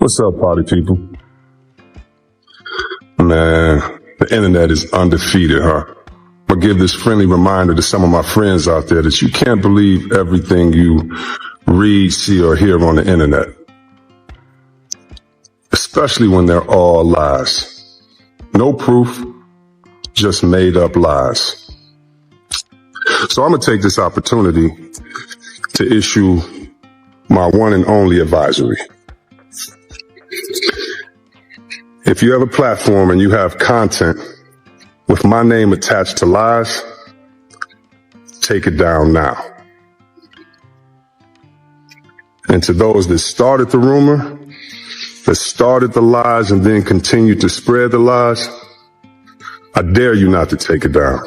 What's up, party people? Man, the internet is undefeated, huh? I'll give this friendly reminder to some of my friends out there that you can't believe everything you read, see, or hear on the internet. Especially when they're all lies. No proof, just made up lies. So I'm gonna take this opportunity to issue my one and only advisory. If you have a platform and you have content with my name attached to lies, take it down now. And to those that started the rumor, that started the lies and then continued to spread the lies, I dare you not to take it down.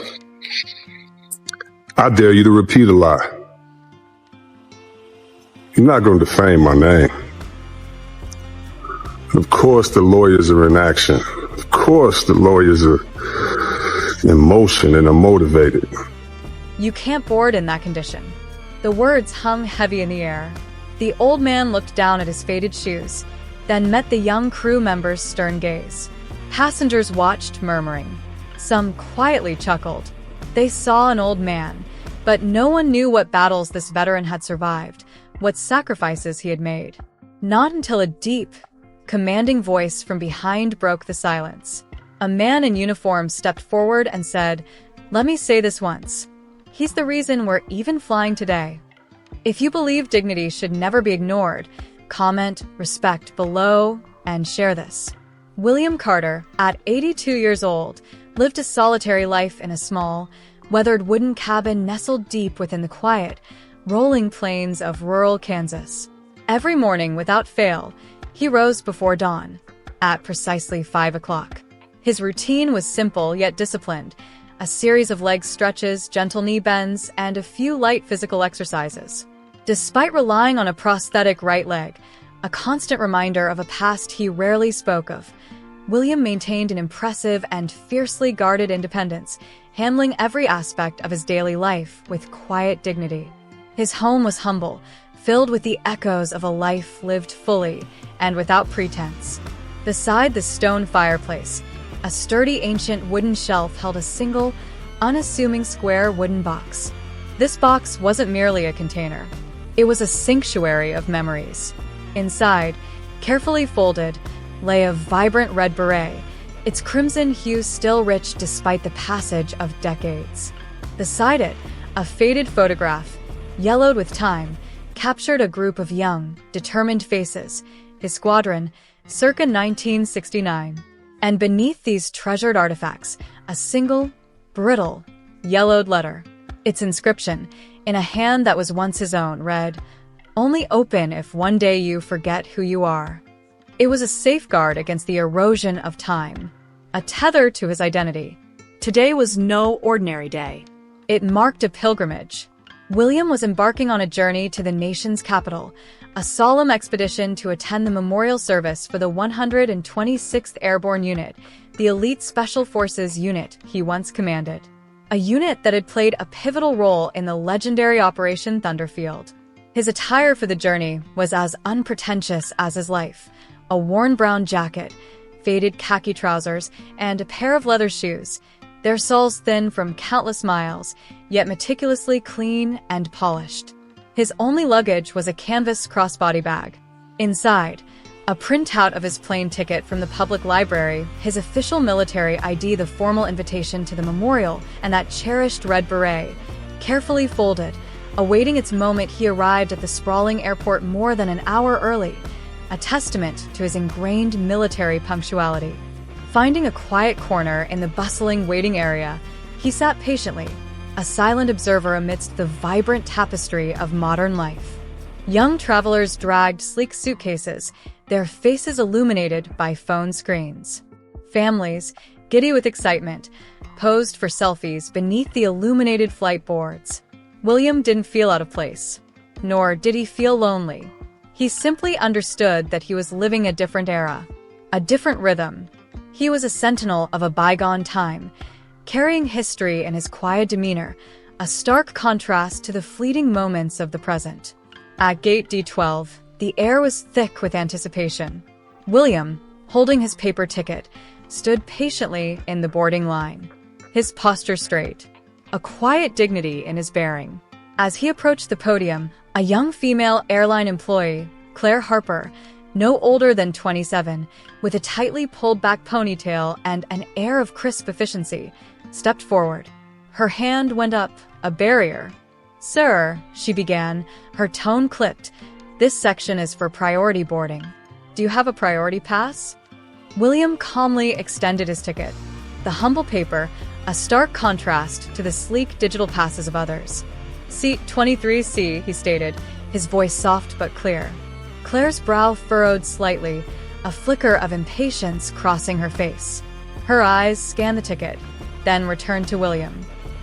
I dare you to repeat a lie. You're not going to defame my name. Of course, the lawyers are in action. Of course, the lawyers are in motion and are motivated. You can't board in that condition. The words hung heavy in the air. The old man looked down at his faded shoes, then met the young crew member's stern gaze. Passengers watched, murmuring. Some quietly chuckled. They saw an old man, but no one knew what battles this veteran had survived, what sacrifices he had made. Not until a deep, commanding voice from behind broke the silence. A man in uniform stepped forward and said, "Let me say this once. He's the reason we're even flying today." If you believe dignity should never be ignored, comment, respect below, and share this. William Carter, at 82 years old, lived a solitary life in a small, weathered wooden cabin nestled deep within the quiet, rolling plains of rural Kansas. Every morning, without fail, he rose before dawn, at precisely 5 o'clock. His routine was simple yet disciplined, a series of leg stretches, gentle knee bends, and a few light physical exercises. Despite relying on a prosthetic right leg, a constant reminder of a past he rarely spoke of, William maintained an impressive and fiercely guarded independence, handling every aspect of his daily life with quiet dignity. His home was humble, filled with the echoes of a life lived fully and without pretense. Beside the stone fireplace, a sturdy ancient wooden shelf held a single, unassuming square wooden box. This box wasn't merely a container. It was a sanctuary of memories. Inside, carefully folded, lay a vibrant red beret, its crimson hue still rich despite the passage of decades. Beside it, a faded photograph, yellowed with time, captured a group of young, determined faces, his squadron, circa 1969. And beneath these treasured artifacts, a single, brittle, yellowed letter. Its inscription, in a hand that was once his own, read, "Only open if one day you forget who you are." It was a safeguard against the erosion of time, a tether to his identity. Today was no ordinary day. It marked a pilgrimage. William was embarking on a journey to the nation's capital, a solemn expedition to attend the memorial service for the 126th Airborne Unit, the elite Special Forces unit he once commanded. A unit that had played a pivotal role in the legendary Operation Thunderfield. His attire for the journey was as unpretentious as his life: a worn brown jacket, faded khaki trousers, and a pair of leather shoes, their soles thin from countless miles, yet meticulously clean and polished. His only luggage was a canvas crossbody bag. Inside, a printout of his plane ticket from the public library, his official military ID, the formal invitation to the memorial, and that cherished red beret, carefully folded, awaiting its moment. He arrived at the sprawling airport more than an hour early, a testament to his ingrained military punctuality. Finding a quiet corner in the bustling waiting area, he sat patiently, a silent observer amidst the vibrant tapestry of modern life. Young travelers dragged sleek suitcases, their faces illuminated by phone screens. Families, giddy with excitement, posed for selfies beneath the illuminated flight boards. William didn't feel out of place, nor did he feel lonely. He simply understood that he was living a different era, a different rhythm. He was a sentinel of a bygone time, carrying history in his quiet demeanor, a stark contrast to the fleeting moments of the present. At Gate D12, the air was thick with anticipation. William, holding his paper ticket, stood patiently in the boarding line, his posture straight, a quiet dignity in his bearing. As he approached the podium, a young female airline employee, Claire Harper, no older than 27, with a tightly pulled-back ponytail and an air of crisp efficiency, stepped forward. Her hand went up, a barrier. "Sir," she began, her tone clipped, "this section is for priority boarding. Do you have a priority pass?" William calmly extended his ticket, the humble paper, a stark contrast to the sleek digital passes of others. "Seat 23C," he stated, his voice soft but clear. Claire's brow furrowed slightly, a flicker of impatience crossing her face. Her eyes scanned the ticket, then returned to William.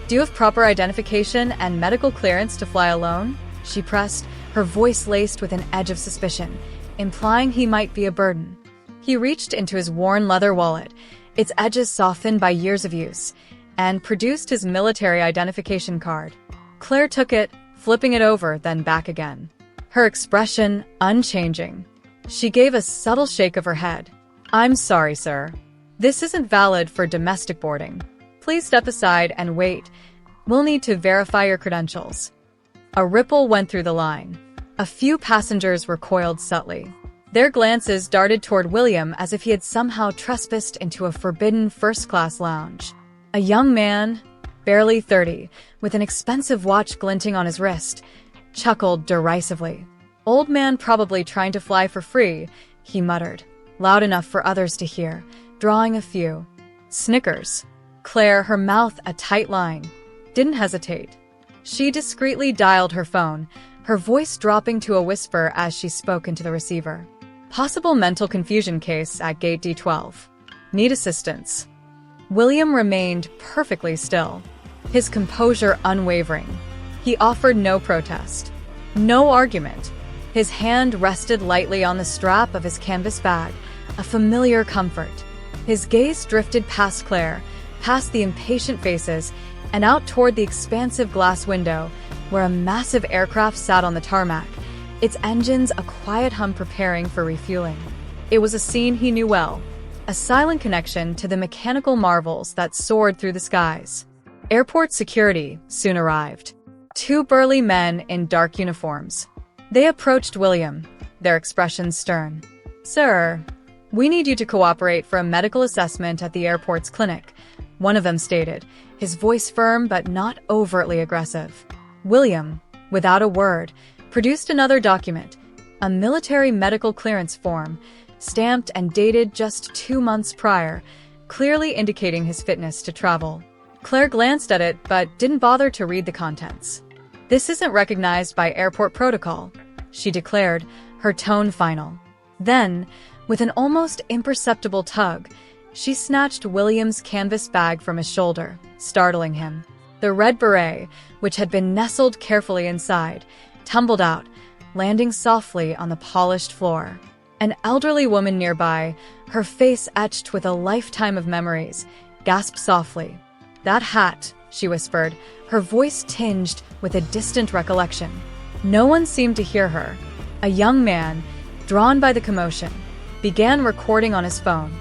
"Do you have proper identification and medical clearance to fly alone?" she pressed, her voice laced with an edge of suspicion, implying he might be a burden. He reached into his worn leather wallet, its edges softened by years of use, and produced his military identification card. Claire took it, flipping it over, then back again, her expression unchanging. She gave a subtle shake of her head. "I'm sorry, sir. This isn't valid for domestic boarding. Please step aside and wait. We'll need to verify your credentials." A ripple went through the line. A few passengers recoiled subtly. Their glances darted toward William as if he had somehow trespassed into a forbidden first-class lounge. A young man, barely 30, with an expensive watch glinting on his wrist, chuckled derisively. "Old man probably trying to fly for free," he muttered, loud enough for others to hear, drawing a few snickers. Claire, her mouth a tight line, didn't hesitate. She discreetly dialed her phone, her voice dropping to a whisper as she spoke into the receiver. "Possible mental confusion case at gate D12. Need assistance." William remained perfectly still, his composure unwavering. He offered no protest, no argument. His hand rested lightly on the strap of his canvas bag, a familiar comfort. His gaze drifted past Claire, past the impatient faces, and out toward the expansive glass window, where a massive aircraft sat on the tarmac, its engines a quiet hum preparing for refueling. It was a scene he knew well, a silent connection to the mechanical marvels that soared through the skies. Airport security soon arrived. Two burly men in dark uniforms. They approached William, their expressions stern. "Sir, we need you to cooperate for a medical assessment at the airport's clinic," one of them stated, his voice firm but not overtly aggressive. William, without a word, produced another document, a military medical clearance form, stamped and dated just 2 months prior, clearly indicating his fitness to travel. Claire glanced at it but didn't bother to read the contents. "This isn't recognized by airport protocol," she declared, her tone final. Then, with an almost imperceptible tug, she snatched William's canvas bag from his shoulder, startling him. The red beret, which had been nestled carefully inside, tumbled out, landing softly on the polished floor. An elderly woman nearby, her face etched with a lifetime of memories, gasped softly. "That hat," she whispered, her voice tinged with a distant recollection. No one seemed to hear her. A young man, drawn by the commotion, began recording on his phone.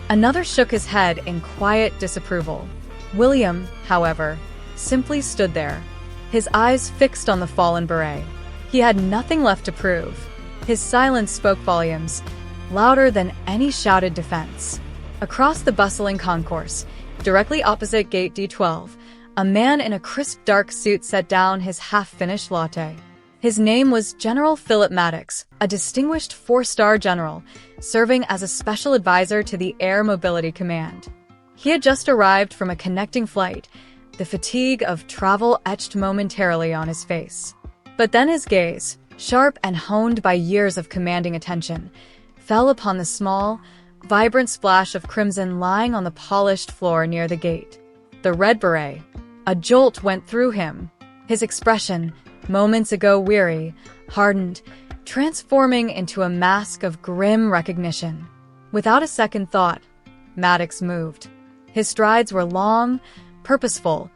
Another shook his head in quiet disapproval. William, however, simply stood there, his eyes fixed on the fallen beret. He had nothing left to prove. His silence spoke volumes, louder than any shouted defense. Across the bustling concourse, directly opposite gate D12, a man in a crisp dark suit set down his half-finished latte. His name was General Philip Maddox, a distinguished 4-star general, serving as a special advisor to the Air Mobility Command. He had just arrived from a connecting flight, the fatigue of travel etched momentarily on his face. But then his gaze, sharp and honed by years of commanding attention, fell upon the small, vibrant splash of crimson lying on the polished floor near the gate. The red beret. A jolt went through him. His expression, moments ago weary, hardened, transforming into a mask of grim recognition. Without a second thought, Maddox moved. His strides were long, purposeful,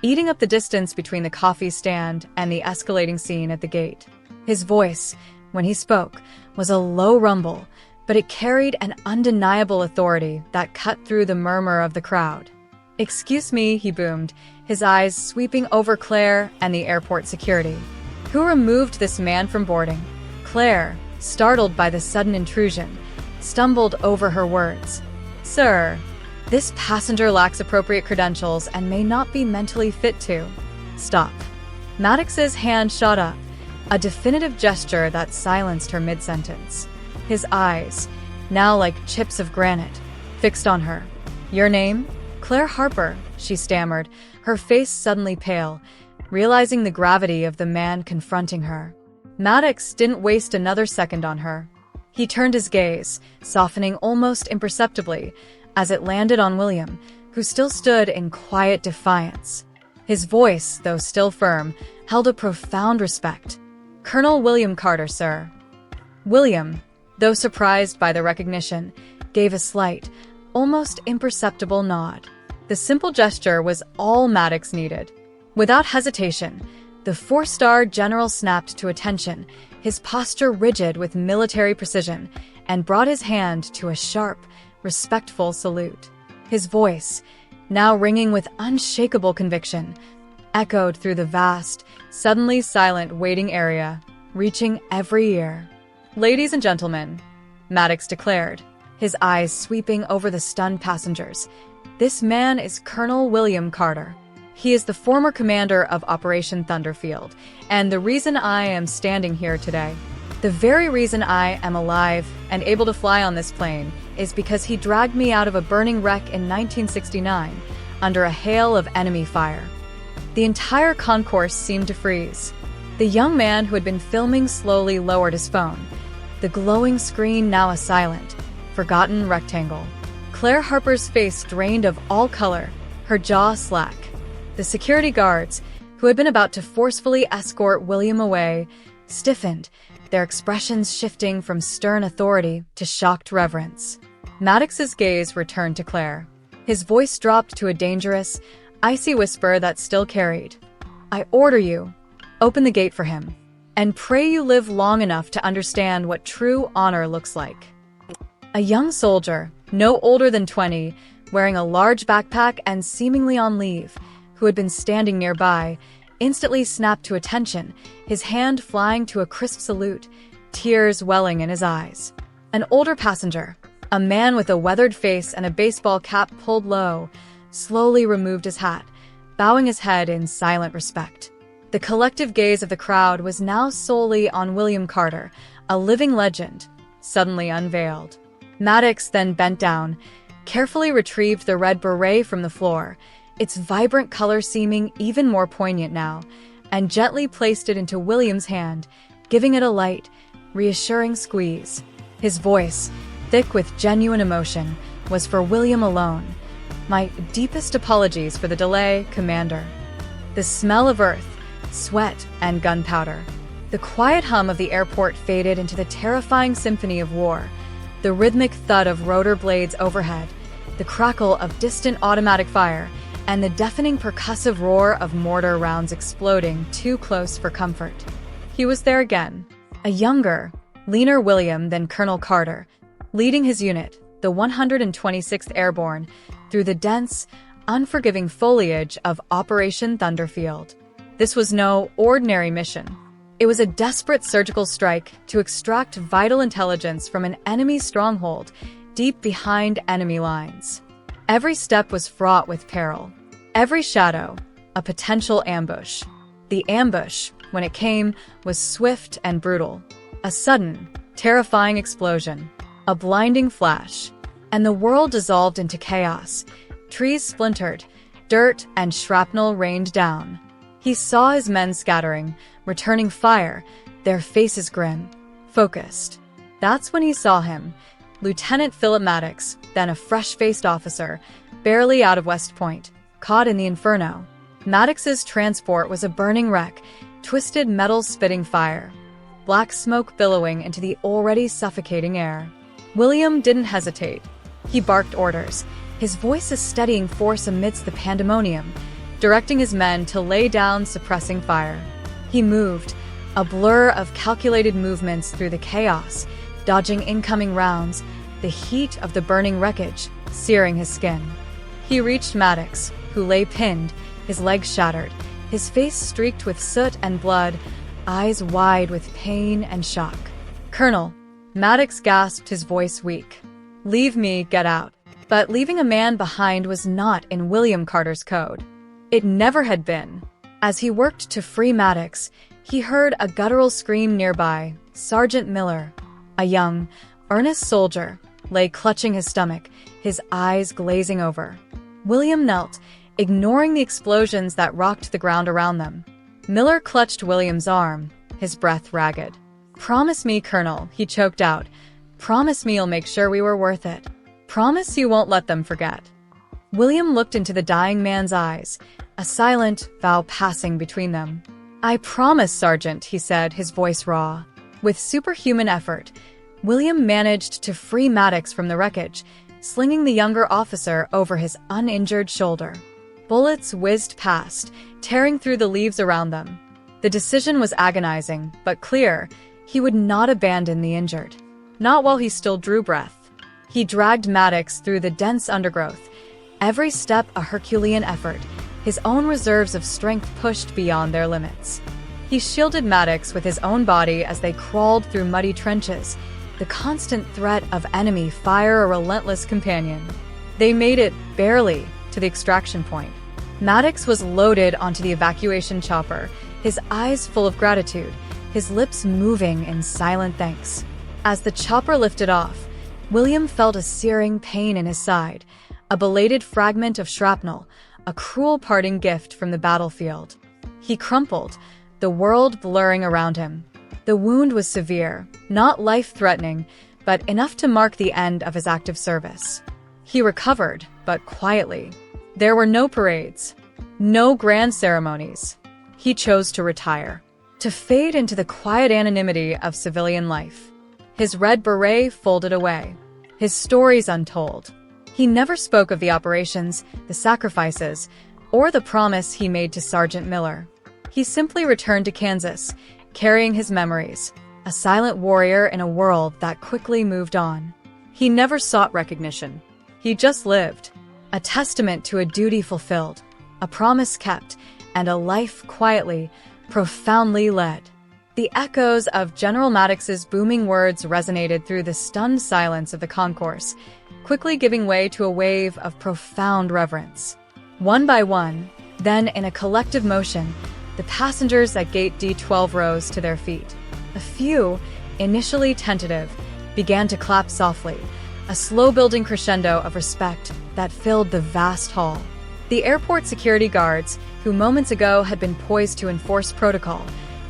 eating up the distance between the coffee stand and the escalating scene at the gate. His voice, when he spoke, was a low rumble, but it carried an undeniable authority that cut through the murmur of the crowd. "Excuse me," he boomed, his eyes sweeping over Claire and the airport security. "Who removed this man from boarding?" Claire, startled by the sudden intrusion, stumbled over her words. "Sir, this passenger lacks appropriate credentials and may not be mentally fit to." "Stop." Maddox's hand shot up, a definitive gesture that silenced her mid-sentence. His eyes, now like chips of granite, fixed on her. "Your name?" "Claire Harper," she stammered, her face suddenly pale, realizing the gravity of the man confronting her. Maddox didn't waste another second on her. He turned his gaze, softening almost imperceptibly, as it landed on William, who still stood in quiet defiance. His voice, though still firm, held a profound respect. "Colonel William Carter, sir." William, though surprised by the recognition, gave a slight, almost imperceptible nod. The simple gesture was all Maddox needed. Without hesitation, the four-star general snapped to attention, his posture rigid with military precision, and brought his hand to a sharp, respectful salute. His voice, now ringing with unshakable conviction, echoed through the vast, suddenly silent waiting area, reaching every ear. "Ladies and gentlemen," Maddox declared, his eyes sweeping over the stunned passengers, "this man is Colonel William Carter. He is the former commander of Operation Thunderfield, and the reason I am standing here today, the very reason I am alive and able to fly on this plane, is because he dragged me out of a burning wreck in 1969 under a hail of enemy fire." The entire concourse seemed to freeze. The young man who had been filming slowly lowered his phone, the glowing screen now a silent, forgotten rectangle. Claire Harper's face drained of all color, her jaw slack. The security guards, who had been about to forcefully escort William away, stiffened, their expressions shifting from stern authority to shocked reverence. Maddox's gaze returned to Claire. His voice dropped to a dangerous, icy whisper that still carried. "I order you, open the gate for him, and pray you live long enough to understand what true honor looks like." A young soldier, no older than 20, wearing a large backpack and seemingly on leave, who had been standing nearby, instantly snapped to attention, his hand flying to a crisp salute, tears welling in his eyes. An older passenger, a man with a weathered face and a baseball cap pulled low, slowly removed his hat, bowing his head in silent respect. The collective gaze of the crowd was now solely on William Carter, a living legend, suddenly unveiled. Maddox then bent down, carefully retrieved the red beret from the floor, its vibrant color seeming even more poignant now, and gently placed it into William's hand, giving it a light, reassuring squeeze. His voice, thick with genuine emotion, was for William alone. "My deepest apologies for the delay, Commander." The smell of earth, sweat, and gunpowder. The quiet hum of the airport faded into the terrifying symphony of war, the rhythmic thud of rotor blades overhead, the crackle of distant automatic fire, and the deafening percussive roar of mortar rounds exploding too close for comfort. He was there again, a younger, leaner William than Colonel Carter, leading his unit, the 126th Airborne, through the dense, unforgiving foliage of Operation Thunderfield. This was no ordinary mission. It was a desperate surgical strike to extract vital intelligence from an enemy stronghold deep behind enemy lines. Every step was fraught with peril. Every shadow, a potential ambush. The ambush, when it came, was swift and brutal. A sudden, terrifying explosion, a blinding flash, and the world dissolved into chaos. Trees splintered, dirt and shrapnel rained down. He saw his men scattering, returning fire, their faces grim, focused. That's when he saw him, Lieutenant Philip Maddox, then a fresh-faced officer, barely out of West Point, caught in the inferno. Maddox's transport was a burning wreck, twisted metal spitting fire, black smoke billowing into the already suffocating air. William didn't hesitate. He barked orders, his voice a steadying force amidst the pandemonium, directing his men to lay down suppressing fire. He moved, a blur of calculated movements through the chaos, dodging incoming rounds, the heat of the burning wreckage searing his skin. He reached Maddox, who lay pinned, his legs shattered, his face streaked with soot and blood, eyes wide with pain and shock. "Colonel," Maddox gasped, his voice weak. "Leave me, get out." But leaving a man behind was not in William Carter's code. It never had been. As he worked to free Maddox, he heard a guttural scream nearby. Sergeant Miller, a young, earnest soldier, lay clutching his stomach, his eyes glazing over. William knelt, ignoring the explosions that rocked the ground around them. Miller clutched William's arm, his breath ragged. "Promise me, Colonel," he choked out. "Promise me you'll make sure we were worth it. Promise you won't let them forget." William looked into the dying man's eyes, a silent vow passing between them. "I promise, Sergeant," he said, his voice raw. With superhuman effort, William managed to free Maddox from the wreckage, slinging the younger officer over his uninjured shoulder. Bullets whizzed past, tearing through the leaves around them. The decision was agonizing, but clear. He would not abandon the injured. Not while he still drew breath. He dragged Maddox through the dense undergrowth, every step a Herculean effort, his own reserves of strength pushed beyond their limits. He shielded Maddox with his own body as they crawled through muddy trenches, the constant threat of enemy fire a relentless companion. They made it, barely, to the extraction point. Maddox was loaded onto the evacuation chopper, his eyes full of gratitude, his lips moving in silent thanks. As the chopper lifted off, William felt a searing pain in his side, a belated fragment of shrapnel, a cruel parting gift from the battlefield. He crumpled, the world blurring around him. The wound was severe, not life-threatening, but enough to mark the end of his active service. He recovered, but quietly. There were no parades, no grand ceremonies. He chose to retire, to fade into the quiet anonymity of civilian life. His red beret folded away, his stories untold. He never spoke of the operations, the sacrifices, or the promise he made to Sergeant Miller. He simply returned to Kansas, carrying his memories, a silent warrior in a world that quickly moved on. He never sought recognition. He just lived, a testament to a duty fulfilled, a promise kept, and a life quietly, profoundly led. The echoes of General Maddox's booming words resonated through the stunned silence of the concourse, quickly giving way to a wave of profound reverence. One by one, then in a collective motion, the passengers at Gate D12 rose to their feet. A few, initially tentative, began to clap softly, a slow-building crescendo of respect that filled the vast hall. The airport security guards, who moments ago had been poised to enforce protocol,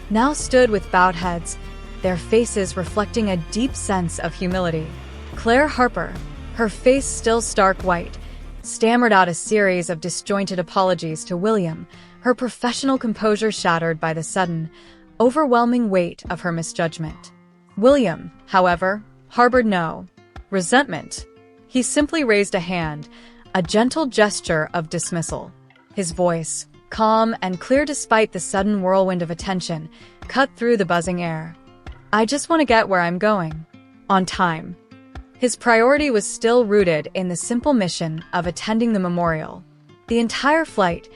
now stood with bowed heads, their faces reflecting a deep sense of humility. Claire Harper, her face still stark white, stammered out a series of disjointed apologies to William, her professional composure shattered by the sudden, overwhelming weight of her misjudgment. William, however, harbored no resentment. He simply raised a hand, a gentle gesture of dismissal. His voice, calm and clear despite the sudden whirlwind of attention, cut through the buzzing air. "I just want to get where I'm going. On time." His priority was still rooted in the simple mission of attending the memorial. The entire flight,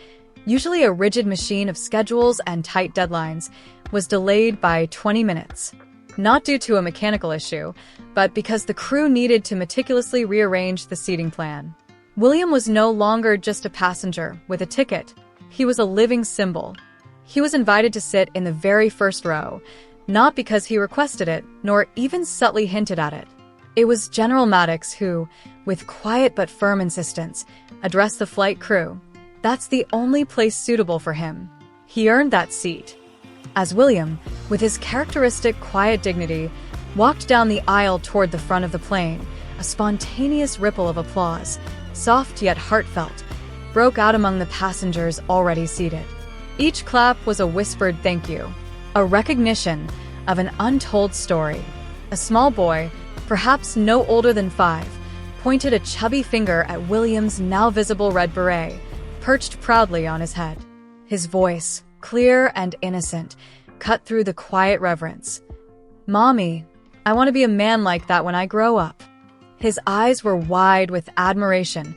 usually a rigid machine of schedules and tight deadlines, was delayed by 20 minutes. Not due to a mechanical issue, but because the crew needed to meticulously rearrange the seating plan. William was no longer just a passenger with a ticket. He was a living symbol. He was invited to sit in the very first row, not because he requested it, nor even subtly hinted at it. It was General Maddox who, with quiet but firm insistence, addressed the flight crew. That's the only place suitable for him. He earned that seat. As William, with his characteristic quiet dignity, walked down the aisle toward the front of the plane, a spontaneous ripple of applause, soft yet heartfelt, broke out among the passengers already seated. Each clap was a whispered thank you, a recognition of an untold story. A small boy, perhaps no older than 5, pointed a chubby finger at William's now visible red beret, perched proudly on his head. His voice, clear and innocent, cut through the quiet reverence. "Mommy, I want to be a man like that when I grow up." His eyes were wide with admiration,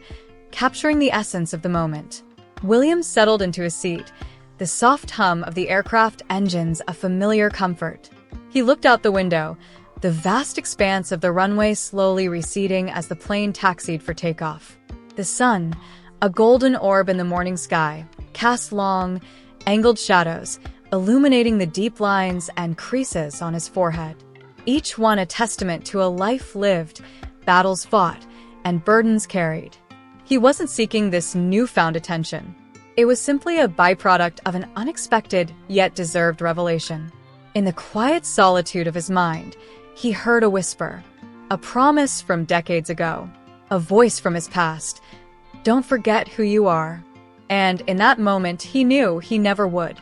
capturing the essence of the moment. William settled into his seat, the soft hum of the aircraft engines a familiar comfort. He looked out the window, the vast expanse of the runway slowly receding as the plane taxied for takeoff. The sun, a golden orb in the morning sky, cast long, angled shadows, illuminating the deep lines and creases on his forehead. Each one a testament to a life lived, battles fought, and burdens carried. He wasn't seeking this newfound attention. It was simply a byproduct of an unexpected yet deserved revelation. In the quiet solitude of his mind, he heard a whisper, a promise from decades ago, a voice from his past. "Don't forget who you are." And in that moment, he knew he never would.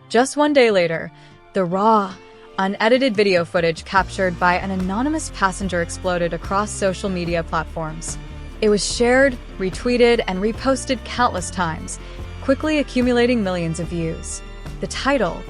Just one day later, the raw, unedited video footage captured by an anonymous passenger exploded across social media platforms. It was shared, retweeted, and reposted countless times, quickly accumulating millions of views. The title,